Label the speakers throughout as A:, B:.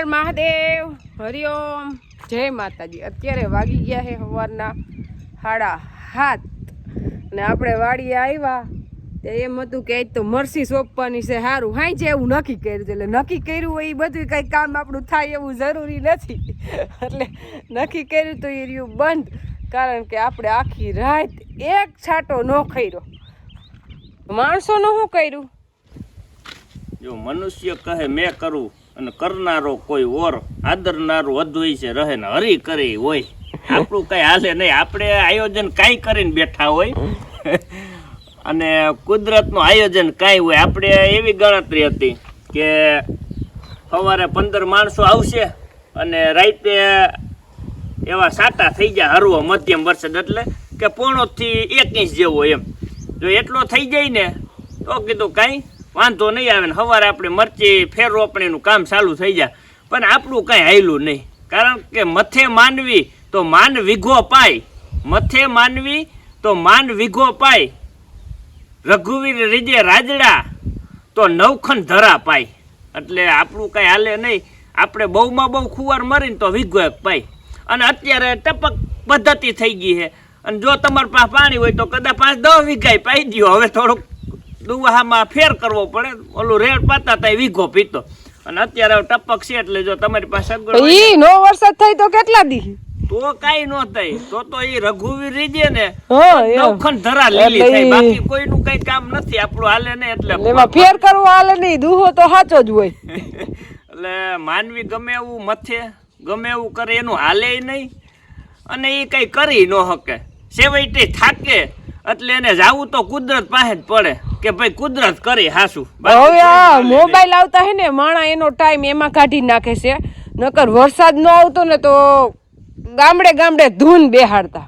A: મહાદેવ હરિઓમ જય માતાજી। અત્યારે વાગી ગયા છે સવારના 7:30 અને આપણે વાડીએ આવ્યા તે એમ હતું કે આજ તો મરસી સોંપવાની છે। સારું હાઈ છે એવું નક્કી કર્યું, એટલે નક્કી કર્યું હોય એ બધું કંઈ કામ આપણું થાય એવું જરૂરી નથી, એટલે નક્કી કર્યું તો એ રહ્યું બંધ, કારણ કે આપણે આખી રાત એક છાંટો ન ખર્યો। માણસોનું શું કર્યું?
B: જો મનુષ્ય કહે મેં કરું અને કરનારો કોઈ ઓર, આદરનારો અદ્વૈ છે રહે ને હરી કરે હોય, આપણું કઈ હાલે નહીં। આપણે આયોજન કાંઈ કરીને બેઠા હોય અને કુદરતનું આયોજન કાંઈ હોય। આપણે એવી ગણતરી હતી કે સવારે 15 માણસો આવશે અને રાતે એવા સાટા થઈ જાય હરવો મધ્યમ વરસાદ, એટલે કે 1.5 થી 1 ઇંચ જેવો એમ। જો એટલો થઈ જાય ને તો કીધું કાંઈ વાંધો નહીં આવે ને સવારે આપણે મરચી ફેર રોપણીનું કામ ચાલુ થઈ જાય। પણ આપણું કાંઈ હાલ્યું નહીં, કારણ કે મથે માનવી તો માન વીઘો પાય, મથે માનવી તો માન વીઘો પાય, રઘુવીર રીજે રાજડા તો નવખન ધરા પાય। એટલે આપણું કાંઈ હાલે નહીં। આપણે બહુમાં બહુ ખુવાર મરીને તો વીઘો એક પાય। અને અત્યારે ટપક પદ્ધતિ થઈ ગઈ છે, અને જો તમારી પાસે પાણી હોય તો કદાચ 5-10 વીઘાય પાઈ દો। હવે થોડુંક દુવાહામાં ફેર કરવો પડે, ઓલું રેડ પાતા થાય વીઘો પીતો, અને અત્યારે ટપક છે એટલે જો તમારી પાસે
A: ઈ નો વરસાદ થાય તો કેટલા દી
B: તો કાઈ નો થાય, તો ઈ રઘુવીર રીજે ને નવખન ધરા લીલી થાય, બાકી કોઈનું કઈ કામ નથી આપણું હાલે નહીં। એટલે
A: એમાં ફેર કરવો હાલે નહીં, દુહો તો સાચો જ હોય।
B: એટલે માનવી ગમે એવું મથે ગમે એવું કરે એનું હાલે નહીં, અને એ કઈ કરી ન શકે, સેવૈટે થાકે, એટલે એને જાવું તો કુદરત પાસે જ પડે કે ભાઈ કુદરત કરી હાસું।
A: હવે આ મોબાઈલ આવતા હે ને માણા એનો ટાઈમ એમાં કાઢી નાખે છે, નકર વરસાદ ન આવતો ને તો ગામડે ગામડે ધૂન બેહાડતા।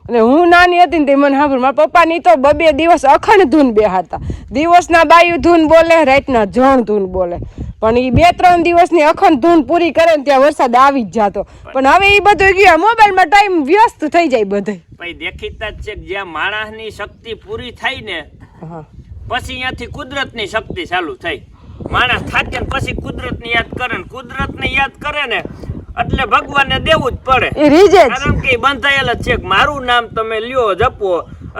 A: અને હું નાની હતી ને તે મને સાંભળ, મારા પપ્પાની તો 2 દિવસ અખંડ ધૂન બેહાડતા। દિવસના બાયું ધૂન બોલે, રાતના જણ ધૂન બોલે, પણ એ 2-3 દિવસની અખંડ ધૂન પૂરી કરે ને ત્યાં વરસાદ આવી જ જાતો। પણ હવે એ બધું ગયા મોબાઈલમાં ટાઈમ વ્યસ્ત થઈ જાય બધે।
B: ભાઈ દેખીતા જ છે કે જ્યાં માણસની શક્તિ પૂરી થાય ને પછી ત્યાંથી કુદરતની શક્તિ ચાલુ થઈ। માણસ થાકે ને પછી કુદરતને યાદ કરે ને કુદરતને યાદ કરે ને એટલે ભગવાનને દેવું જ પડે, કારણ કે બંધાયેલ જ છે કે મારું નામ તમે લ્યો જપો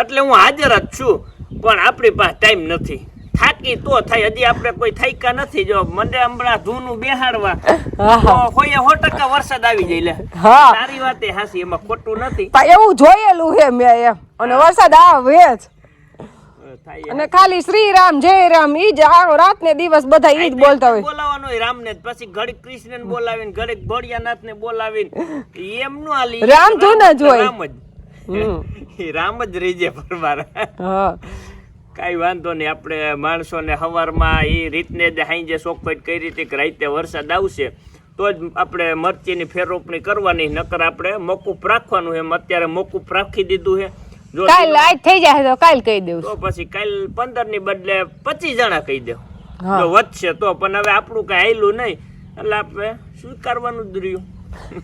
B: એટલે હું હાજર જ છું। પણ આપણી પાસે ટાઈમ નથી, થાકી તો થાય, હજી આપણે કોઈ થાક્યા નથી। જો મને હમણાં ધૂનું બેહાડવા તો 100% વરસાદ આવી જાય લે, સારી વાત એ હાસી, એમાં ખોટું નથી,
A: એવું જોયેલું હે મેં એમ, અને વરસાદ આવે જ અને ખાલી શ્રી રામ જય રામ ઈ જ રાત ને દિવસ બધા ઈ જ બોલતા હોય।
B: બોલાવાનો રામ ને પછી ઘડીક કૃષ્ણ ને બોલાવીને ઘડીક ભોળિયાનાથ ને બોલાવીને એમ નો આલી
A: રામ ધૂન જ હોય,
B: રામ જ રીજે પરમાર। કાઈ વાંધો નહીં, આપણે માણસોને સવારમાં એ રીતને જ હાંજે ચોખવટ કરી હતી કે રાતે વરસાદ આવશે તો જ આપણે મરચીની ફેરરોપણી કરવાની, નકર આપણે મોકૂફ રાખવાનું છે। અત્યારે મોકૂફ રાખી દીધું છે, જો કાલ આજ થઈ જાય તો કાલ કહી દેવું, તો પછી કાલ 15 ની બદલે 25 જણા કહી દેવું જો વધશે તો। પણ હવે આપણું કઈ હાલ્યું નહીં એટલે આપણે સ્વીકારવાનું જ રહ્યું।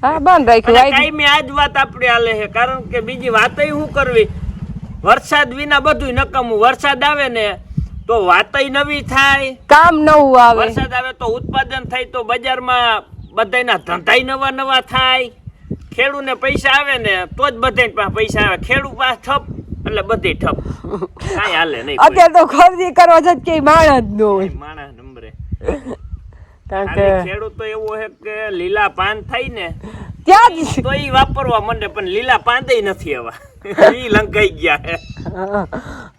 A: હા બંધ રાખ્યું,
B: કાયમી આજ વાત આપણે હાલે છે, કારણ કે બીજી વાતય શું કરવી, વરસાદ વિના બધું નકામું। વરસાદ આવે ને તો વાતય નવી થાય, કામ નવું આવે, વરસાદ આવે તો ઉત્પાદન થાય, તો બજારમાં બધાના ધંધાય નવા થાય, ખેડૂને પૈસા આવે ને તો જ બધાને પાસે પૈસા આવે, ખેડૂત પાસે ઠપ એટલે બધી ઠપ, કાંઈ હાલે નહીં।
A: અત્યારે તો ખરીદી કરવા જ કે માણસ ન હોય,
B: માણસ નંબરે, કારણ કે ખેડૂત તો એવો છે કે લીલા પાન થાય ને ત્યાં તો ઈ વાપરવા માંડે, પણ લીલા પાંદે નથી આવા, ઈ લંકાઈ ગયા।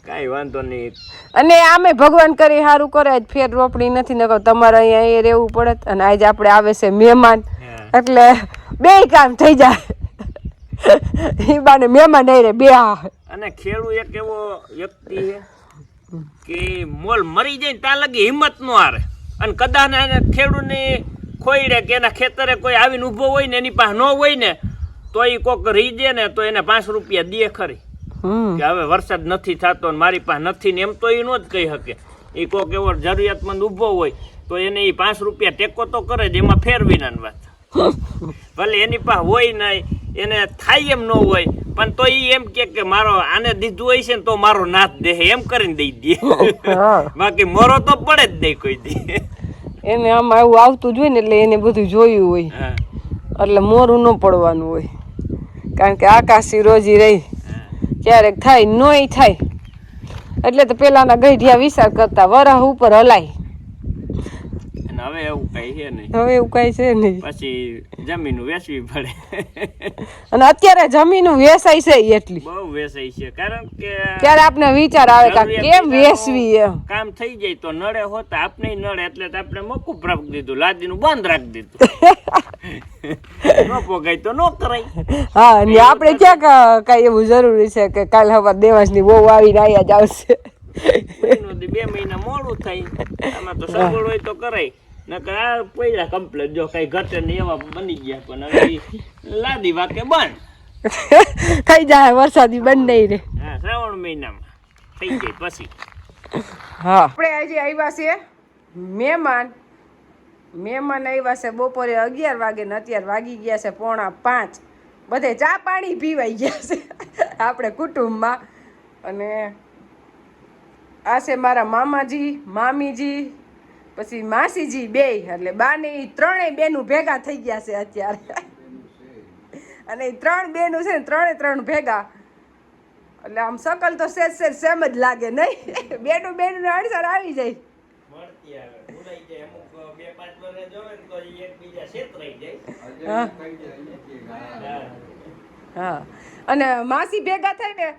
B: કાંઈ વાંધો નહીં,
A: અને આમે ભગવાન કરી સારું કરે, આજ ફેર રોપણી નથી, નકર તમારે અહીંયા રહેવું પડે, અને આજે આપણે આવે છે મહેમાન, એટલે 2 કામ થઈ જાય, એ બાને મહેમાન નહીં રે 2।
B: અને ખેડૂત એક એવો વ્યક્તિ છે કે મોલ મરી જાય ત્યાં લગી હિંમત નો હારે, અને કદાચ ખેડૂતની ખોઈડે કે એના ખેતરે કોઈ આવીને ઊભો હોય ને એની પાસે ન હોય ને તો એ કોક રીજે ને તો એને 5 રૂપિયા દે ખરી કે હવે વરસાદ નથી થતો ને મારી પાસે નથી ને, એમ તો એ નો જ કહી શકે। એ કોક એવો જરૂરિયાતમંદ ઊભો હોય તો એને એ 5 રૂપિયા ટેકો તો કરે જ, એમાં ફેરવી ના વાત, ભલે એની પાસે હોય નહીં, એને થાય એમ ન હોય, પણ તો એમ કે મારો આને દીધું હોય છે ને તો મારો નાથ દે, એમ કરીને દઈ દે, બાકી મોરો તો પડે જ નહીં કોઈ દી।
A: એને આમાં એવું આવતું જ હોય ને એટલે એને બધું જોયું હોય,
B: હા
A: એટલે મોરું ન પડવાનું હોય, કારણ કે આકાશી રોજી રહી ક્યારેક થાય નોય થાય, એટલે તો પેલાના ગઈઢિયા વિચાર કરતા વરાહ ઉપર હલાય.
B: અને હવે એવું કઈ છે નહીં,
A: હવે એવું કઈ છે નહીં.
B: પછી જમીન વેચવી પડે.
A: અને અત્યારે જમીન વેચાય છે એટલી,
B: બહુ વેચાય છે, કારણ કે
A: ત્યારે આપણે વિચાર આવે કે કેમ વેચવી એમ.
B: કામ થઈ જાય તો નડે હોતા આપણે નડે, એટલે તો આપણે મોકૂફ રાખી દીધું, લાદીનું બંધ રાખી દીધું. ન પોગાય તો ન કરાય.
A: હા, ને આપણે ક્યાં કઈ એવું જરૂરી છે કે કાલ હવાર દેવાસની બહુ આવીને આયા જ આવશે.
B: મહિનો 2 મહિના મોડું થાય, આમાં તો સગવડ હોય તો કરાય, નકર આ પૈડા કમ્પ્લેટ જો કઈ ઘટે ને એવા બની ગયા, પણ હવે લાદી વાકે બંધ
A: થઈ જાય વરસાદી બંધ નહીં રે.
B: હા, શ્રાવણ મહિનામાં થઈ જાય પછી.
A: હા, આપણે આજે આવ્યા છે મહેમાન આવ્યા છે બપોરે 11 વાગે ને અત્યારે વાગી ગયા છે 4:45. બધે ચા પાણી પીવાઈ ગયા છે આપણે કુટુંબમાં. અને આ છે મારા મામાજી, મામીજી, પછી માસીજી બે, એટલે બાને ત્રણેય બેનું ભેગા થઈ ગયા છે અત્યારે. અને એ 3 બેનું છે ને 3 ભેગા, એટલે આમ શકલ તો સેમ જ લાગે નહીં. બેનું અડસર આવી જાય. હા, અને માસી ભેગા થાય ને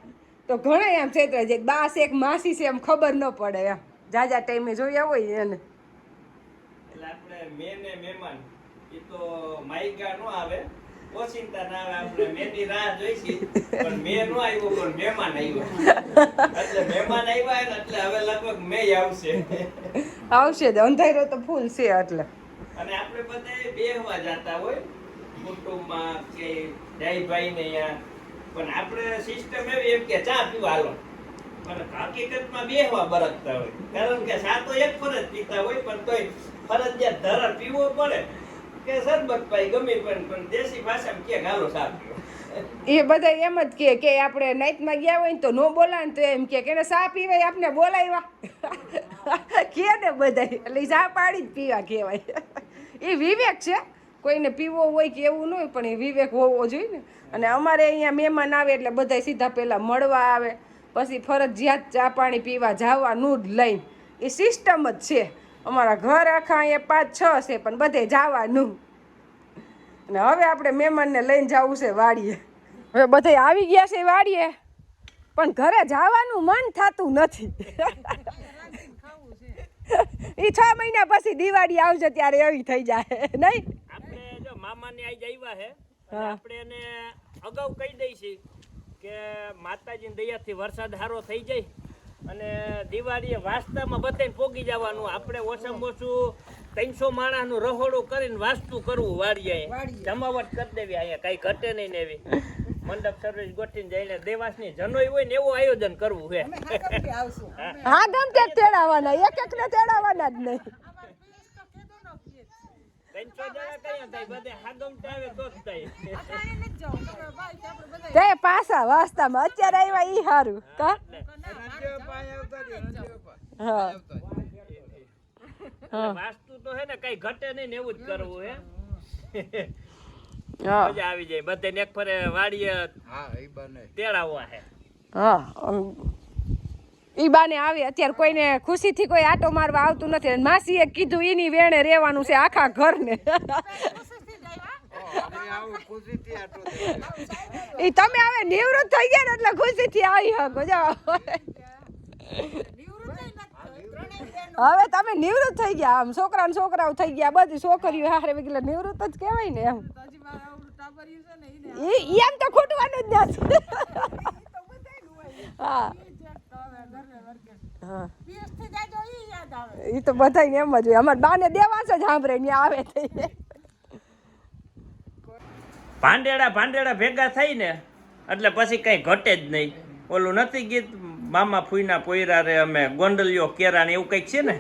A: તો ઘણા એમ છેતરાય જાય, બા છે એક માસી છે એમ ખબર ન પડે એમ, જાજા ટાઈમે જોયા હોય એને.
B: એટલે આપણે મહેમાન એ તો માઈકા નો આવે, ઓચિંતા ના આવે, આપણે મેની રાહ જોઈશી, પણ મે નો આવ્યો પણ મહેમાન આવ્યો. એટલે મહેમાન આવ્યા ને એટલે હવે લગભગ મે
A: આવશે જ, અંધારો તો ફૂલ છે એટલે.
B: અને આપણે બધા બેહવા જતા હોય કુટુંબમાં કે જયભાઈ ને યા, પણ આપણે સિસ્ટમ એવી એમ કે ચા પીવા હાલો, પણ હકીકતમાં બેહવા બરકતા હોય, કારણ કે ચા તો એક ફરજ પીતા હોય, પણ તોય ફરજિયાત ધરા પીવો પડે કે સરબત પાઈ ગમે, પણ દેશી ભાષામાં કે ગાલો ચા પીવો.
A: એ બધા એમ જ કે આપણે નાઈટમાં ગયા હોય ને તો નો બોલાય ને તો એમ કે એને ચા પીવાય, આપણે બોલાવ્યા કે ને બધા, એટલે ચા પાડી જ પીવા કહેવાય. એ વિવેક છે, કોઈને પીવો હોય કે એવું ન હોય, પણ એ વિવેક હોવો જોઈએ ને. અને અમારે અહીંયા મહેમાન આવે એટલે બધા સીધા પહેલાં મળવા આવે, પછી ફરજિયાત ચા પાણી પીવા જવાનું જ લઈને, એ સિસ્ટમ જ છે. અમારા ઘર આખા અહીંયા 5-6 છે, પણ બધે જવાનું. અને હવે આપણે મહેમાનને લઈને જવું છે વાડીએ. હવે બધા આવી ગયા છે વાડીએ, પણ ઘરે જવાનું મન થતું નથી. એ 6 મહિના પછી દિવાળી આવશે ત્યારે એવી થઈ જાય નહીં.
B: આપણે જો મામાને આઈ આવ્યા હે, આપણે એને અગાઉ કહી દઈશી કે માતાજીની દયાથી વરસાદ સારો થઈ જાય અને દિવાળીએ વાસ્તામાં બધાને પોગી જવાનું. આપણે ઓછામાં ઓછું 300 માણસનું રહોડું કરીને વાસ્તુ કરવું વાડીએ, જમાવટ કરી દેવી, અહીંયા કઈ ઘટે નહીં ને એવી મંડપ સર્વિસ ગોઠવીને જઈને દેવાસની જનોઈ હોય ને એવું આયોજન કરવું છે.
A: હા, ગમતે તેડાવવાના, એક ને તેડાવવાના જ નહીં.
B: 300 જણા કયા થાય, બધે હાગમતા આવે તો જ થાય.
A: તે પાછા વાસ્તામાં અત્યારે આવ્યા ઈ સારું કા.
B: વાસ્તુ તો હે ને કઈ ઘટે નહીં ને એવું જ કરવું હે. મજા આવી જાય બધાને એક ફરે વાડીએ તેડાવવા હે.
A: હા, ઈ બાને આવી. અત્યારે કોઈને ખુશીથી કોઈ આટો મારવા આવતું નથી. માસીએ કીધું એની વેણે રહેવાનું છે આખા ઘરને. ઈ તમે હવે નિવૃત્ત થઈ ગયા ને એટલે ખુશીથી આવી શકો. જાઓ હવે તમે નિવૃત્ત થઈ ગયા, આમ છોકરાઓ થઈ ગયા, બધી છોકરીઓ હારે એટલે નિવૃત્ત જ કહેવાય ને એમ. એમ તો ખૂટવાનું જ નથી. હા, એ તો બધા એમ જ હોય. અમારે બાને દેવા છે સાંભળે ને આવે થઈ.
B: ભાંડેડા ભેગા થઈ ને એટલે પછી કઈ ઘટે જ નહીં. ઓલું નથી ગીત મામા ફૂઈના પોયરા રે અમે ગોંડલિયો કેરા ને એવું કંઈક છે ને,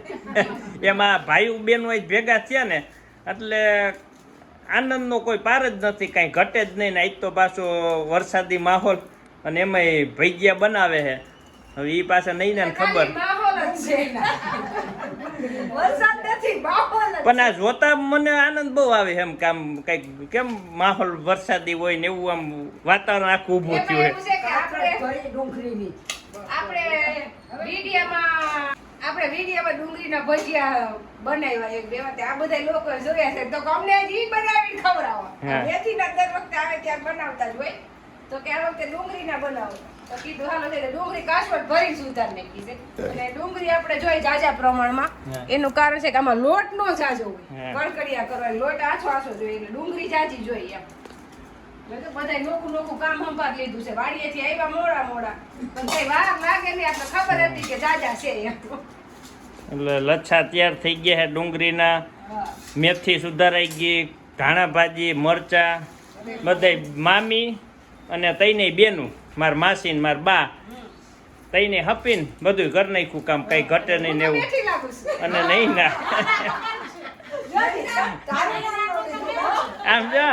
B: એમાં ભાઈ બહેનો ભેગા થયા ને એટલે આનંદનો કોઈ પાર જ નથી, કાંઈ ઘટે જ નહીં ને. આજ તો પાછો વરસાદી માહોલ અને એમાંય ભજીયા બનાવે છે. હવે એ પાછા નહીં ને ખબર,
A: વરસાદ નથી, માહોલ
B: પણ આ જોતા મને આનંદ બહુ આવે એમ કે આમ કઈક કેમ માહોલ વરસાદી હોય ને એવું આમ વાતાવરણ આખું ઊભું થયું
A: એમાં એવું છે કે આપણે વિડીયામાં ડુંગળીના ભજીયા બનાવ્યા એક બે વખતે આ બધા લોકો જોયા છે તો અમને ઈ બનાવીને ખવડાવો મેથીના દર વખતે આવે ત્યારે બનાવતા જ હોય તો કે આ વખતે ડુંગળીના બનાવો તો કીધું હાલો ડુંગળી કાચવટ ભરી સુધાર નાખી છે અને ડુંગળી આપણે જોઈ જાજા પ્રમાણમાં એનું કારણ છે કે આમાં લોટ નો જાજો હોય કડકડિયા કરવા લોટ આછો આછો જોઈએ એટલે ડુંગળી જાજી જોઈએ એમ બધા નોખું કામ સંભાળ લીધું છે વાડીએથી આવ્યા મોડા પણ કઈ વાર લાગે નહીં આપણે ખબર હતી કે જાજા છે એમ
B: એટલે લચ્છા તૈયાર થઈ ગયા છે ડુંગળીના મેથી સુધારાઈ ગઈ ધાણા ભાજી મરચા બધા મામી અને તઈને બેનું માર માસી ને માર બા તઈને હપીને બધું કરી નાખ્યું કામ કઈ ઘટે નહીં ને એવું અને નહીં ના આમ જો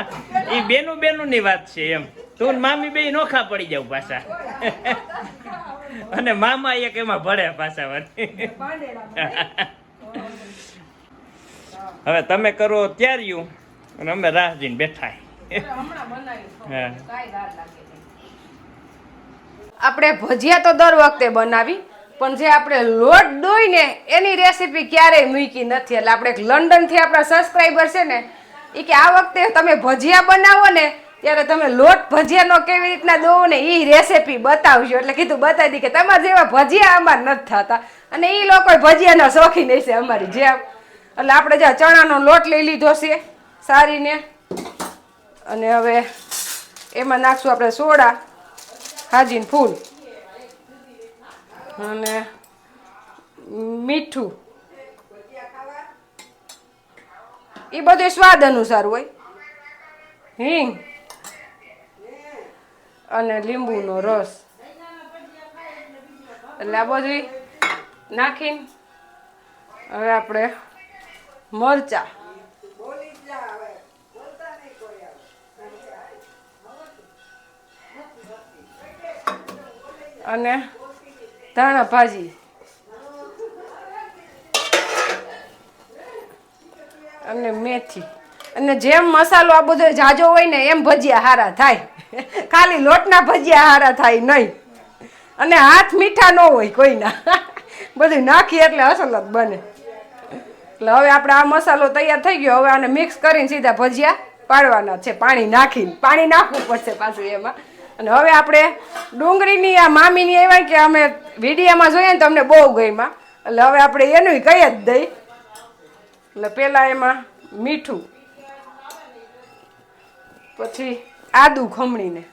B: એ બેનું ની વાત છે એમ તું મામી બે નોખા પડી જાવ પાછા અને મામા એક એમાં ભળે પાછા વાત હવે તમે કરો ત્યાર્યું અને અમે રાહ જોઈને બેઠા
A: આપણે ભજીયા તો દર વખતે બનાવી પણ જે આપણે લોટ દોઈ ને એની રેસીપી ક્યારેય મૂકી નથી એટલે આપણે લંડન થી આપણા સબસ્ક્રાઈબર છે ને એ કે આ વખતે તમે ભજીયા બનાવો ને ત્યારે તમે લોટ ભજીયાનો કેવી રીતના દો ને એ રેસીપી બતાવજો એટલે કીધું બતાવી દી કે તમારા જેવા ભજીયા અમારે નથી થતા અને એ લોકો ભજીયાના શોખીન હશે અમારી જેમ એટલે આપણે જે ચણાનો લોટ લઈ લીધો છે સારીને અને હવે એમાં નાખશું આપણે સોડા હાજીન ફૂલ અને મીઠું એ બધું સ્વાદ અનુસાર હોય હિંગ અને લીંબુનો રસ એટલે આ બધું નાખીને હવે આપણે મરચા અને ધાણા ભાજી અને મેથી અને જેમ મસાલો આ બધો જાજો હોય ને એમ ભજીયા હારા થાય ખાલી લોટના ભજીયા હારા થાય નહીં અને હાથ મીઠા ન હોય કોઈના બધું નાખીએ એટલે અસલ જ બને એટલે હવે આપણે આ મસાલો તૈયાર થઈ ગયો હવે આને મિક્સ કરીને સીધા ભજીયા પાડવાના છે પાણી નાખવું પડશે પાછું એમાં અને હવે આપણે ડુંગળીની આ મામીની એવા કે અમે વિડીયામાં જોઈએ ને તમને બહુ ગઈમાં એટલે હવે આપણે એનું કહી જ દઈ એટલે પહેલાં એમાં મીઠું પછી આદુ ખમણીને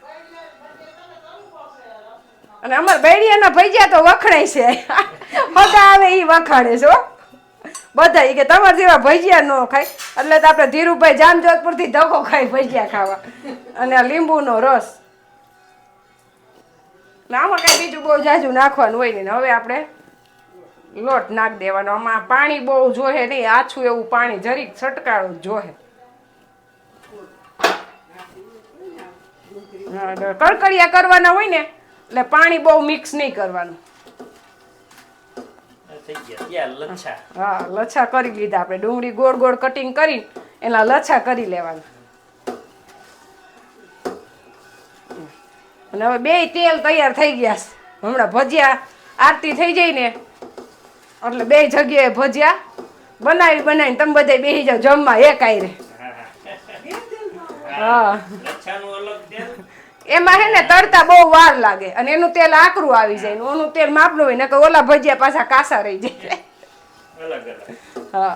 A: અને અમારા બેડિયાના ભજીયા તો વખણાય છે બધા આવે એ વખાડે છે બધા કે તમારા જેવા ભજીયા ન ખાય એટલે તો આપણે ધીરુભાઈ જામજોધપુરથી ધક્કો ખાય ભજીયા ખાવા અને આ લીંબુનો રસ આમાં કઈ બીજું બહુ જાજુ નાખવાનું હોય ને હવે આપણે લોટ નાખ દેવાનો આમાં પાણી બહુ જોહે નહીં આછું એવું પાણી જરીક છટકાળું જોહે કડકડિયા કરવાના હોય ને એટલે પાણી બહુ મિક્સ નહીં કરવાનું હા લચ્છા કરી લીધા આપણે ડુંગળી ગોળ ગોળ કટિંગ કરીને એના લચ્છા કરી લેવાના અને હવે બે તેલ તૈયાર થઈ ગયા છે હમણાં ભજીયા આરતી થઈ જાય ને એટલે બે જગ્યાએ ભજીયા બનાવીને તમે બધા બેસી જાવ જમવા એક આયરે હા એમાં હે ને તળતા બહુ વાર લાગે અને એનું તેલ આકરું આવી જાય ને ઓનું તેલ માપનું હોય ને કે ઓલા ભજીયા પાછા કાસા રહી જાય હા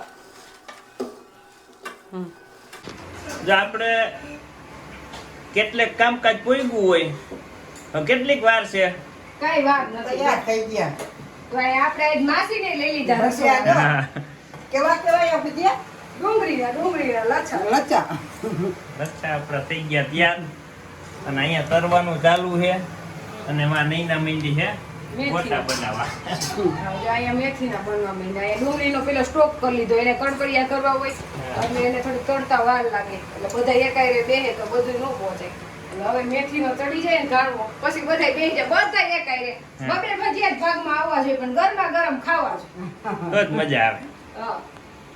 B: જો આપણે કેટલેક કામકાજ પૂર્યું હોય કેટલીક વાર છે
A: કઈ વાર નથી યાર થઈ ગયા તો આપણે માસીને લઈ લીધા કેવા ભજીયા ડુંગળીના લચ્છા
B: આપણા થઈ ગયા ત્યાં અને અહીંયા તરવાનું ચાલુ છે અને એમાં નૈના મીંડી છે ગોટા બનાવવા
A: અહીંયા મેથીના બનવા માંડ્યા ડુંગળીનો પેલો સ્ટોક કરી લીધો એને કડકડિયા કરવા હોય એટલે એને થોડી તળતા વાર લાગે એટલે બધા એકાયરે બેહે તો બધું ન પહોંચે હવે મેથીનો ચડી જાય ને ગાળવો પછી બધા બેહી જાય બધા એકાયરે બબે ભજીયા જ ભાગમાં આવવા જોઈએ પણ ગરમા ગરમ ખાવા જોઈએ
B: તો જ મજા આવે
A: હા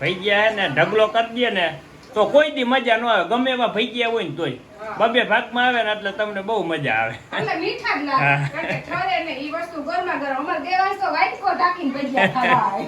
B: ભજીયા હે ને ઢગલો કરી દે ને તો કોઈ દી મજા ન આવે. ગમે એવા ભજીયા હોય ને તોય બબે ભાગમાં આવે ને એટલે તમને બહુ મજા આવે.
A: એટલે મીઠા જ લાગે કારણ કે ઠરે ને ઈ વસ્તુ ગરમા ગરમ અમાર દેવાંશ તો વાટકો ઢાંકીને ભજીયા ખાવા આવે.